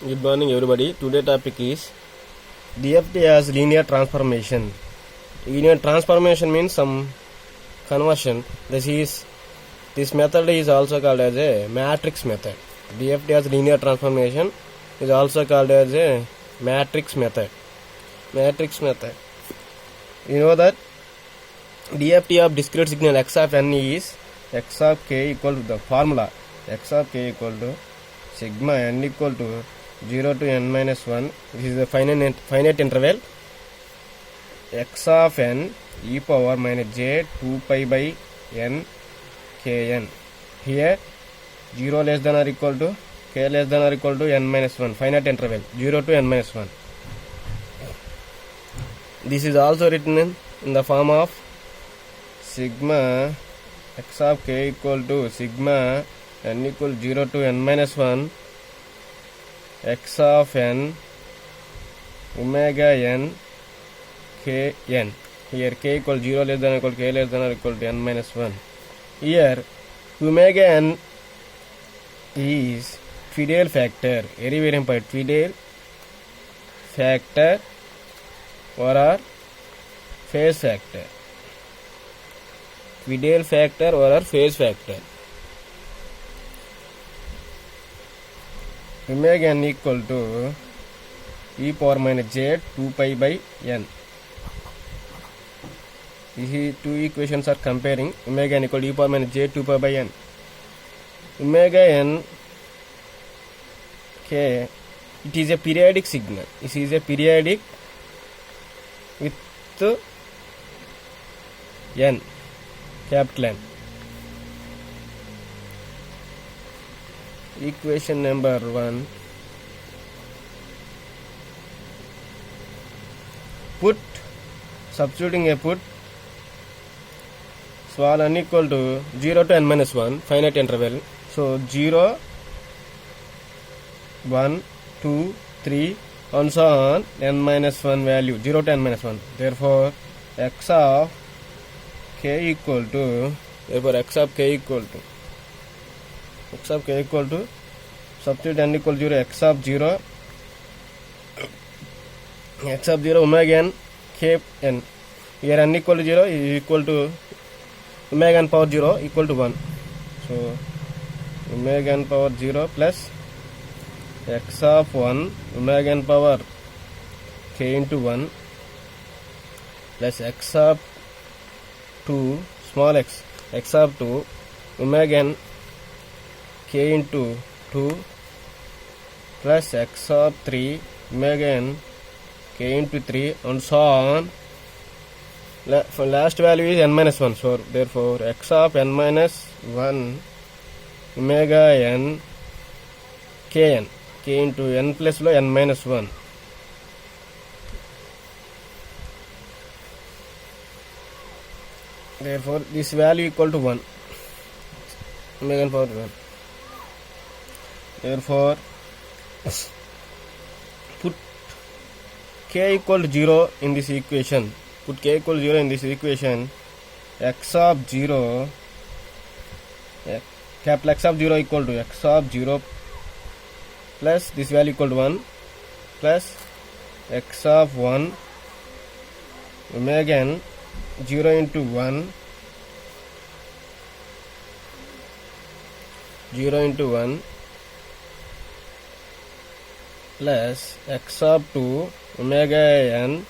Good morning, everybody. Today topic is DFT as linear transformation. Linear transformation means some conversion. This method is also called as a matrix method. DFT as linear transformation is also called as a matrix method. Matrix method. You know that DFT of discrete signal x of n is x of k equal to the formula x of k equal to sigma n equal to 0 to n minus 1. This is the finite interval x of n e power minus j 2 pi by n kn. Here 0 less than or equal to k less than or equal to n minus 1, finite interval 0 to n minus 1. This is also written in the form of sigma x of k equal to sigma n equal 0 to n minus 1 x of n omega n k n. Here k equal 0 less than or equal to k less than or equal to n minus 1. Here omega n is Fidel factor, very important, Fidel factor or phase factor. Fidel factor or phase factor. Omega n equal to e power minus j 2 pi by n. These two equations are comparing. Omega n equal to e power minus j 2 pi by n. Omega n k, it is a periodic signal. It is a periodic with n, capital N. Equation number 1. Substituting a put small n equal to 0 to n minus 1, finite interval. So 0, 1, 2, 3 and so on n minus 1 value 0 to n minus 1. Therefore x of k equal to substitute n equal to 0, x of 0 omega n k n. Here n equal to 0 is equal to omega n power 0 equal to 1. So omega n power 0 plus x of 1 omega n power k into 1 plus x of 2 small x of 2 omega n k into 2 plus x of 3 omega n k into 3 and so on. For last value is n minus 1. So therefore x of n minus 1 omega n k into n plus lo n minus 1. Therefore this value equal to 1, omega n power 1. Therefore put k equal to 0 in this equation. X of 0, capital X of 0 equal to x of 0 plus this value equal to 1 plus x of 1 omega n 0 into 1 plus x of 2 omega n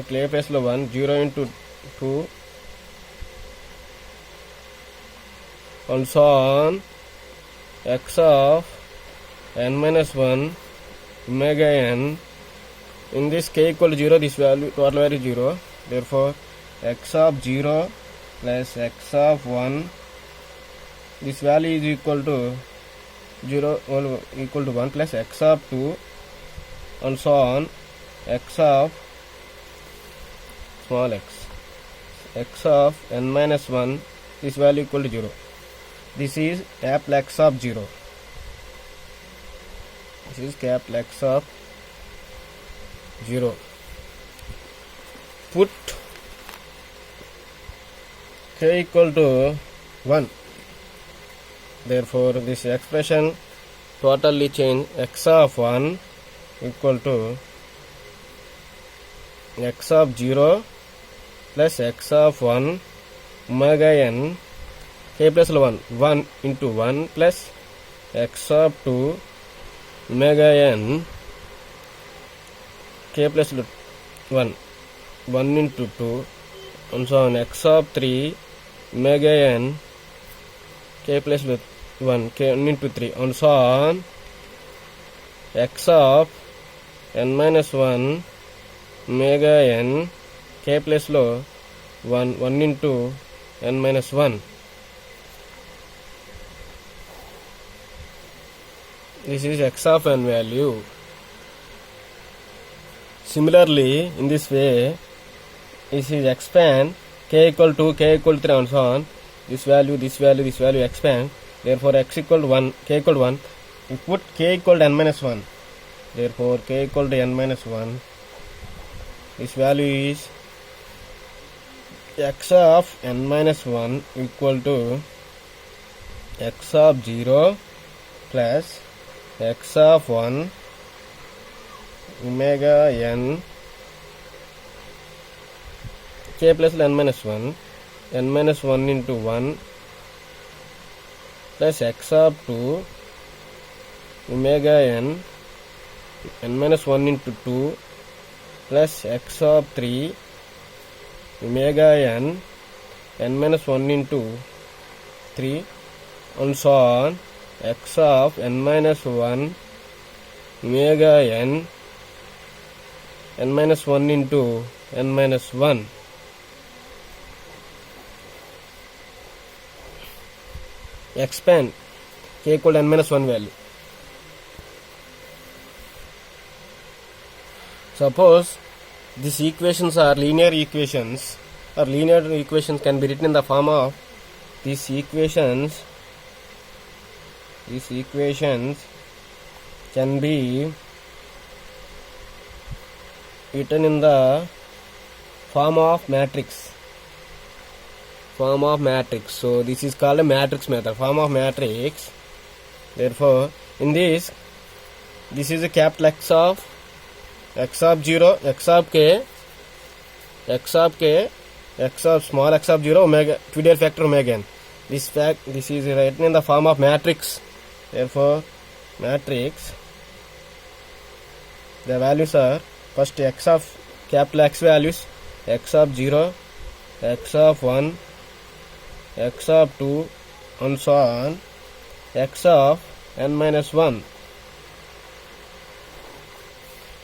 clear face lo 1 0 into 2 and so on x of n minus 1 omega n. In this k equal to 0, this value total value 0. Therefore x of 0 plus x of 1, this value is equal to 0 equal to 1 plus x of 2 and so on x of small x of n minus 1, this value equal to 0. This is capital X of 0. This is capital X of 0. Put k equal to 1. Therefore this expression totally change x of 1 equal to x of 0 plus x of 1 omega n k plus 1 1 into 1 plus x of 2 omega n k plus 1 1 into 2 and so on x of 3 omega n k plus 1 k into 3 and so on x of n minus 1 omega n k plus లో 1 into n minus 1. This is x of n value. Similarly, in this way, this is expand k equal to 3 and so on. This value expand. Therefore, x equal to 1, k equal to 1. We put k equal to n minus 1. Therefore, k equal to n minus 1. This value is x of n minus 1 equal to x of 0 plus x of 1 omega n k plus n minus 1 into 1 plus x of 2 omega n minus 1 into 2 plus x of 3 omega n minus 1 into 3 and so on x of n minus 1 omega n minus 1 into n minus 1. Expand k equal to n minus 1 value. Suppose these equations are linear equations, or linear equations can be written in the form of these equations can be written in the form of matrix. So this is called a matrix method, form of matrix. Therefore, in this is a capital X of 0, x of k, x of small x of 0, omega, trivial factor omega n. This is written in the form of matrix. Therefore, matrix, the values are first x of capital X values, x of 0, x of 1, x of 2, and so on, x of n minus 1.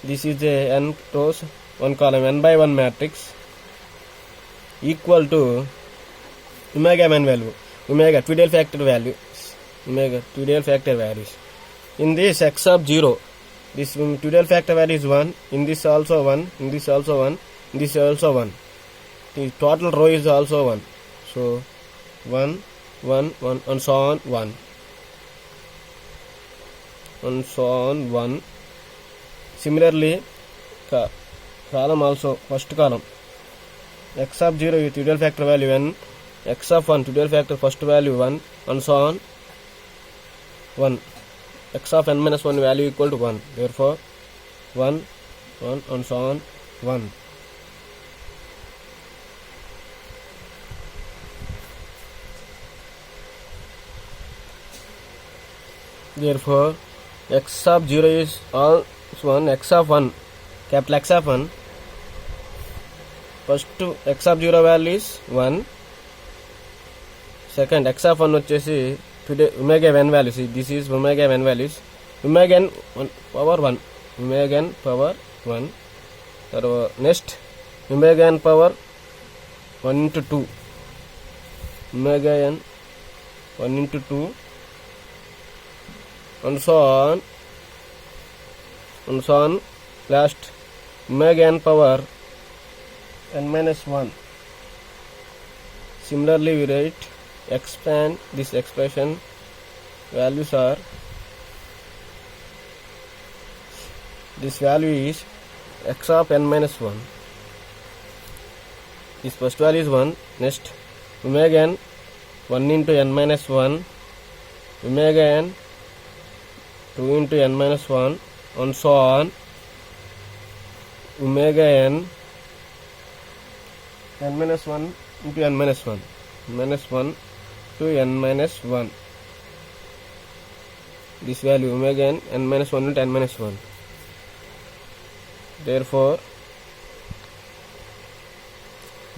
This is a n rows, 1 column, n by 1 matrix equal to omega n value, omega trivial factor values. In this x of 0, this trivial factor value is 1, in this also 1, in this also 1, in this also 1. The total row is also 1. So 1, 1, 1, and so on 1. And so on 1. Similarly, column also, first column, x of 0 is trivial factor value n, x of 1 trivial factor first value 1, and so on 1. X of n minus 1 value equal to 1. Therefore, 1, 1, and so on 1. Therefore, x of 0 is all 1, x of 1, capital X of 1, first x of 0 value is 1, second x of 1 వచ్చేసి omega n values, this is omega n values, omega n power 1, omega n power 1, next omega n power 1 into 2, omega n 1 into 2, and so on, last omega n power n minus 1. Similarly, we write, expand this expression, values are, this value is x of n minus 1, this first value is 1, next omega n 1 into n minus 1, omega n 2 into n minus 1 and so on omega n minus 1 into n minus 1 minus 1 to n minus 1. This value omega n minus 1 into n minus 1. Therefore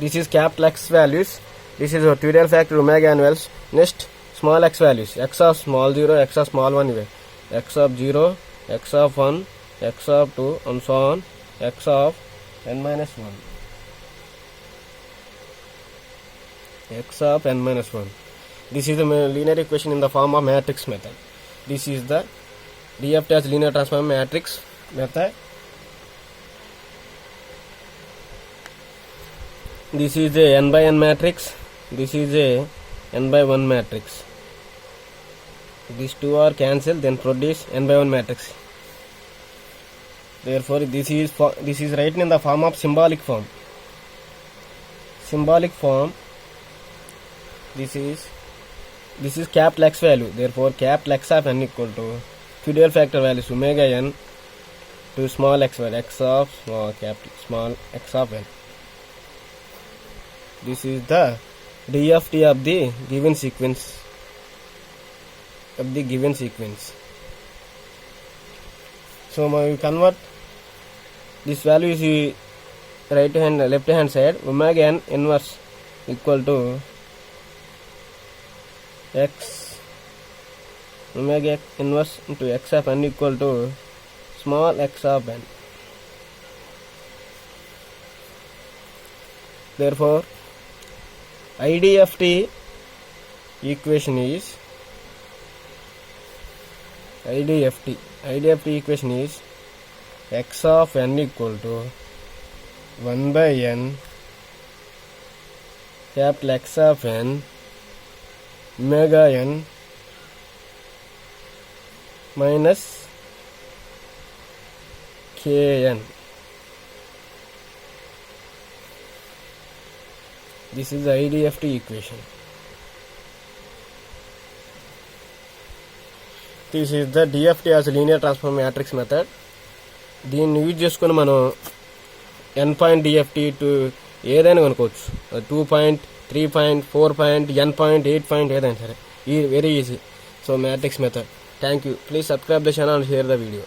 this is capital X values. This is a 2 real factor omega n values. Next small x values, x of small 0, x of small 1 ive, x of 0, x of 1, x of 2 and so on, x of n minus 1, x of n minus 1. This is the linear equation in the form of matrix method. This is the DFT as linear transform matrix method. This is a n by n matrix. This is a n by 1 matrix. These two are cancelled, then produce n by 1 matrix. Therefore this is written in the form of symbolic form. This is capital X value. Therefore capital X of n equal to 2 real factor values omega n to small x value, x of small x of n. This is the DFT of the given sequence. So we convert this value is left hand side, omega n inverse equal to x, omega inverse into x of n equal to small x of n. Therefore IDFT equation is x of n equal to 1 by n capital X of n omega n minus kn. This is the IDFT equation. This is the DFT as linear transform matrix method. దీన్ని use చేసుకుని మనం n point DFT to ఏదైనా కనుకోవచ్చు, 2 point, 3 point, 4 point, n point, 8 point ఏదైనా సరే. Very easy. So matrix method. Thank you. Please subscribe the channel and share the video.